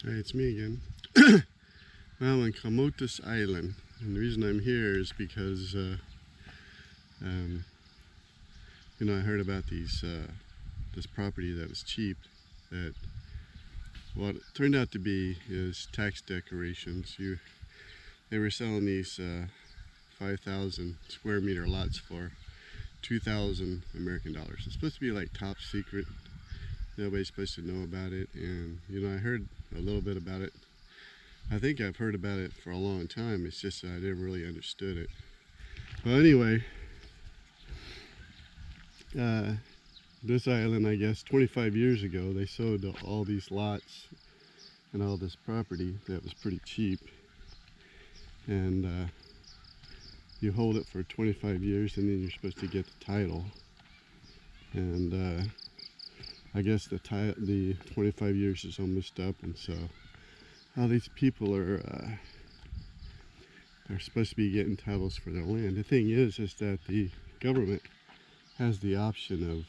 Hey, it's me again. Well, I'm on Camotes Island, and the reason I'm here is because, I heard about this property that was cheap. That what it turned out to be is tax decorations. They were selling these 5,000 square meter lots for 2,000 American dollars. It's supposed to be like top secret. Nobody's supposed to know about it, and I heard a little bit about it. I think I've heard about it for a long time. It's just I never really understood it. Well, anyway, this island, I guess 25 years ago, they sold all these lots and all this property that was pretty cheap, and you hold it for 25 years and then you're supposed to get the title. And I guess the 25 years is almost up, and so all these people are supposed to be getting titles for their land. The thing is that the government has the option of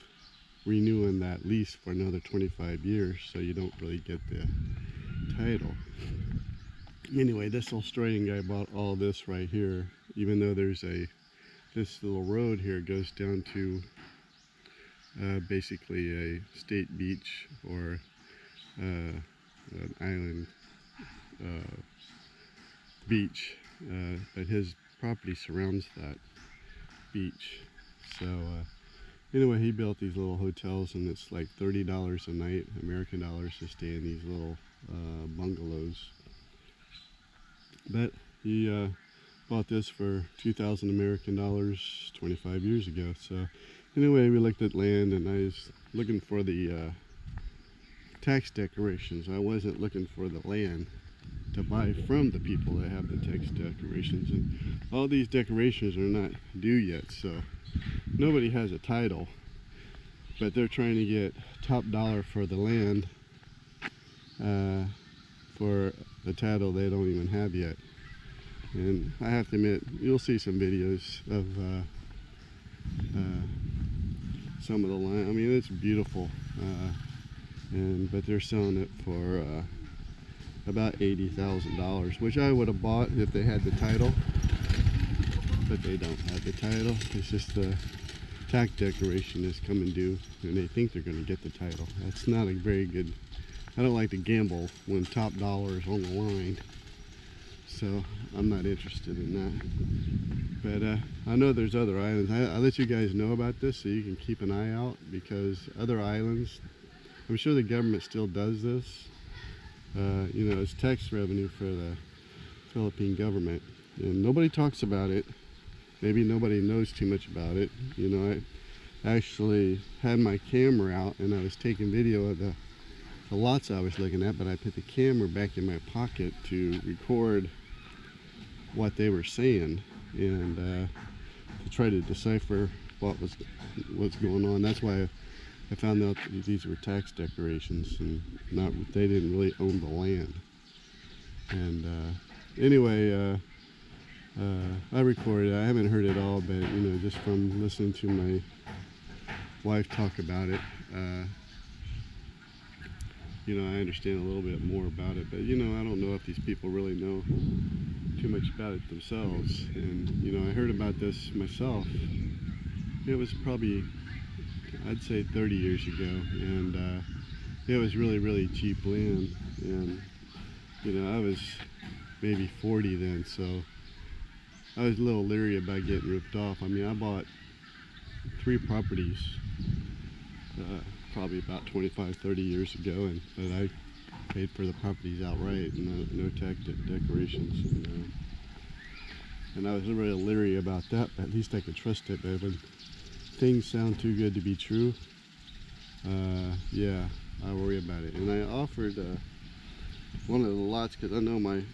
renewing that lease for another 25 years, so you don't really get the title. Anyway, this Australian guy bought all this right here, even though there's this little road here goes down to basically a state beach or an island beach, but his property surrounds that beach. So anyway, he built these little hotels, and it's like $30 a night, American dollars, to stay in these little bungalows. But he bought this for 2,000 American dollars 25 years ago. So anyway, we looked at land, and I was looking for the tax decorations. I wasn't looking for the land to buy from the people that have the tax decorations, and all these decorations are not due yet, so nobody has a title, but they're trying to get top dollar for the land for the title they don't even have yet. And I have to admit, you'll see some videos of some of the land. I mean, it's beautiful, but they're selling it for about $80,000, which I would have bought if they had the title, but they don't have the title. It's just the tax decoration is coming due, and they think they're going to get the title. That's not a very good. I don't like to gamble when top dollar is on the line, so I'm not interested in that. But I know there's other islands. I let you guys know about this so you can keep an eye out, because other islands, I'm sure the government still does this. It's tax revenue for the Philippine government, and nobody talks about it. Maybe nobody knows too much about it. I actually had my camera out, and I was taking video of the lots I was looking at, but I put the camera back in my pocket to record what they were saying, and to try to decipher what's going on. That's why I found out that these were tax decorations, and they didn't really own the land. And anyway, I recorded. I haven't heard it all, but just from listening to my wife talk about it, I understand a little bit more about it. But I don't know if these people really know too much about it themselves. And I heard about this myself. It was probably, I'd say, 30 years ago, and it was really, really cheap land. And I was maybe 40 then, so I was a little leery about getting ripped off. I mean, I bought 3 properties probably about 25, 30 years ago, but I paid for the properties outright, and no tax decorations. And I was really leery about that, but at least I could trust it. But when things sound too good to be true, yeah, I worry about it. And I offered one of the lots, because I know my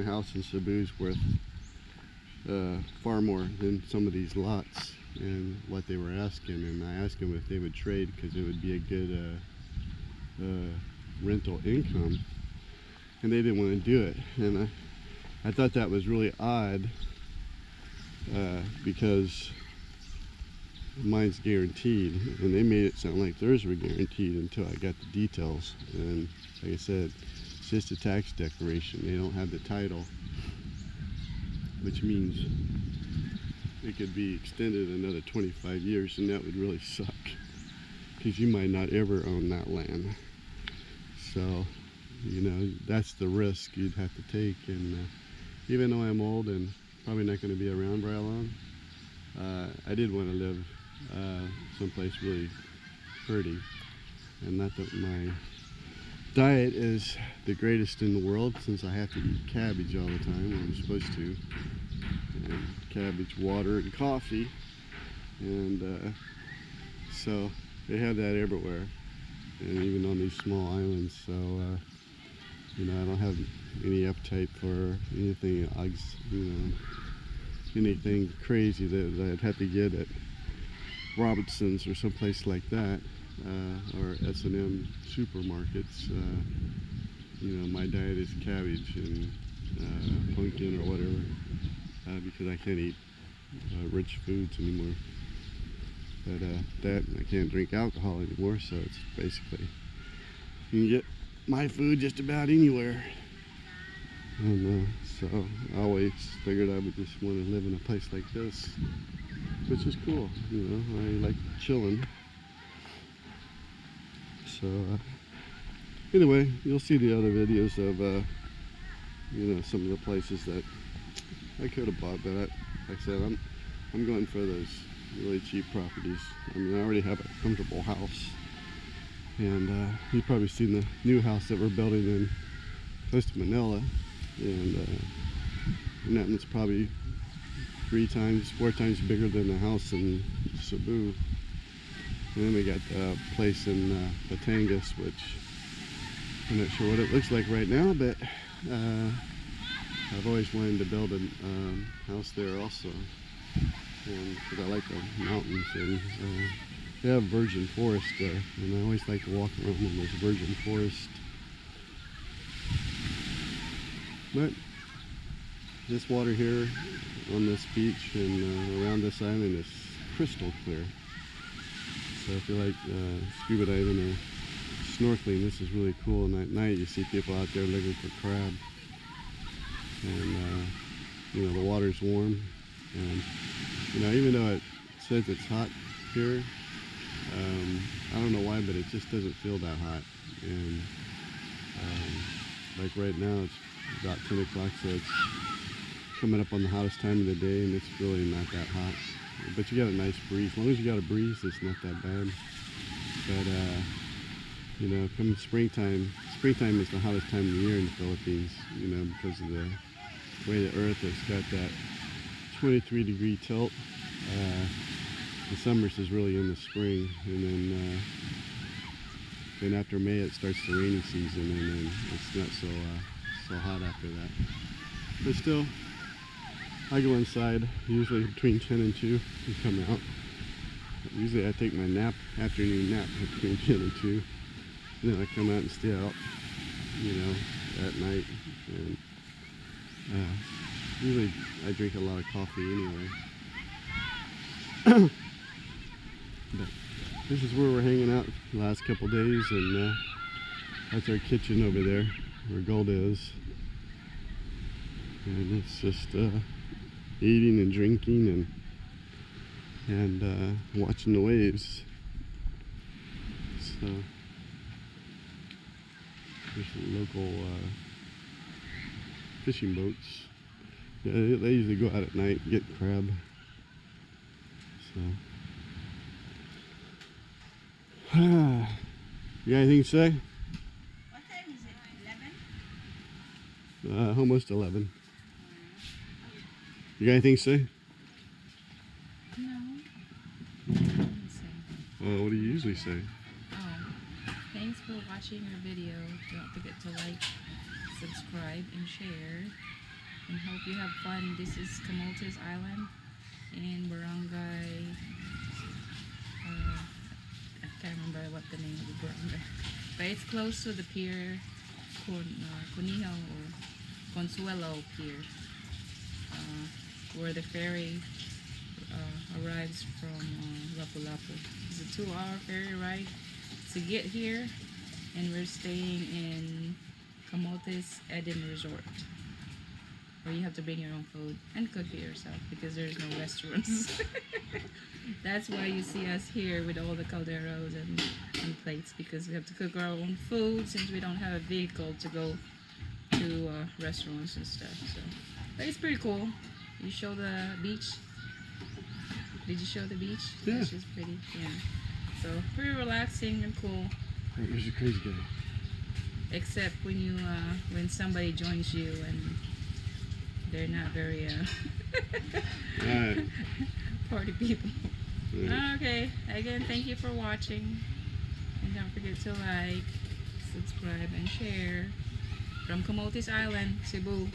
house in Cebu is worth far more than some of these lots, and what they were asking. And I asked them if they would trade, because it would be a good rental income, and they didn't want to do it. And I thought that was really odd, because mine's guaranteed, and they made it sound like theirs were guaranteed until I got the details. And like I said, It's just a tax declaration. They don't have the title, which means it could be extended another 25 years, and that would really suck because you might not ever own that land. So, you know, that's the risk you'd have to take. And even though I'm old and probably not going to be around very long, I did want to live someplace really pretty. And not that my diet is the greatest in the world, since I have to eat cabbage all the time when I'm supposed to. And cabbage, water, and coffee. And so they have that everywhere, and even on these small islands. So you know, I don't have any appetite for anything, you know, anything crazy that I'd have to get at Robinson's or someplace like that, or S&M supermarkets. You know, my diet is cabbage and pumpkin or whatever, because I can't eat rich foods anymore. But that, I can't drink alcohol anymore, so it's basically, you can get my food just about anywhere. And so I always figured I would just want to live in a place like this, which is cool. You know, I like chilling. So anyway, you'll see the other videos of you know, some of the places that I could have bought, but like I said, I'm going for those really cheap properties. I mean, I already have a comfortable house, and you've probably seen the new house that we're building in close to Manila, and that one's probably 4 times bigger than the house in Cebu. And then we got a place in Batangas, which I'm not sure what it looks like right now, but I've always wanted to build a house there also, because I like the mountains, and they have virgin forest there, and I always like to walk around in this virgin forest. But this water here on this beach and around this island is crystal clear. So if you like scuba diving or snorkeling, this is really cool. And at night you see people out there looking for crab. And you know, the water's warm. And you know, even though it says it's hot here, I don't know why, but it just doesn't feel that hot. And like right now it's about 10 o'clock, so it's coming up on the hottest time of the day, and it's really not that hot. But you got a nice breeze. As long as you got a breeze, it's not that bad. But you know, come springtime is the hottest time of the year in the Philippines, you know, because of the way the earth has got that 23-degree tilt. The summers is really in the spring, and then after May it starts the rainy season, and then it's not so hot after that. But still, I go inside usually between 10 and 2 and come out. Usually I take my afternoon nap between 10 and 2. And then I come out and stay out, you know, at night. And usually I drink a lot of coffee anyway. But this is where we're hanging out the last couple days, and that's our kitchen over there where Gold is. And it's just eating and drinking and watching the waves. So there's some local fishing boats. Yeah, they usually go out at night and get crab. So you got anything to say? What time is it? 11? Almost 11. You got anything to say? No. What do you usually say? Thanks for watching our video. Don't forget to like, subscribe, and share. And hope you have fun. This is Camotes Island in Barangay. I can't remember what the name of the barangay. But it's close to the pier, Cunijo or Consuelo Pier, where the ferry arrives from Lapu-Lapu. It's a 2-hour ferry ride to get here, and we're staying in Camotes Eden Resort. Or you have to bring your own food and cook it yourself because there's no restaurants. That's why you see us here with all the calderos and plates, because we have to cook our own food since we don't have a vehicle to go to restaurants and stuff. So, but it's pretty cool. You show the beach. Did you show the beach? Yeah. It's just pretty. Yeah. So pretty relaxing and cool. Here's a crazy guy. Except when you when somebody joins you and they're not very Alright. party people. Yeah. Okay. Again, thank you for watching. And don't forget to like, subscribe, and share. From Camotes Island, Cebu.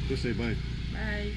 Just say bye. Bye.